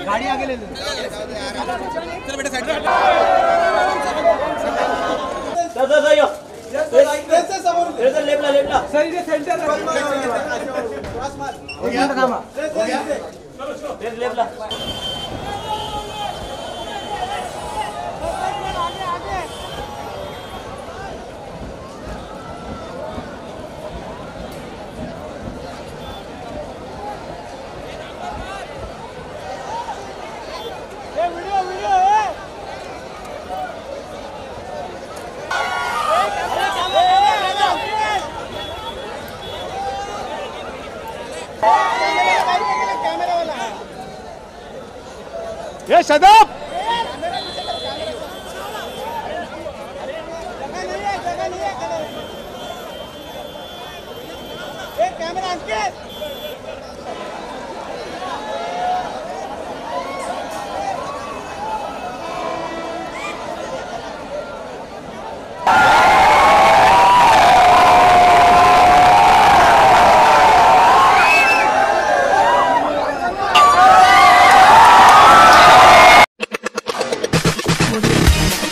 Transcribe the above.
गाड़ी आगे ले लो। चल बेटा साइड में। सर लेफ्टला सर इधर सेंटर हो गया थांबा हो गया लेफ्टला ये शदाब कैमरा Audio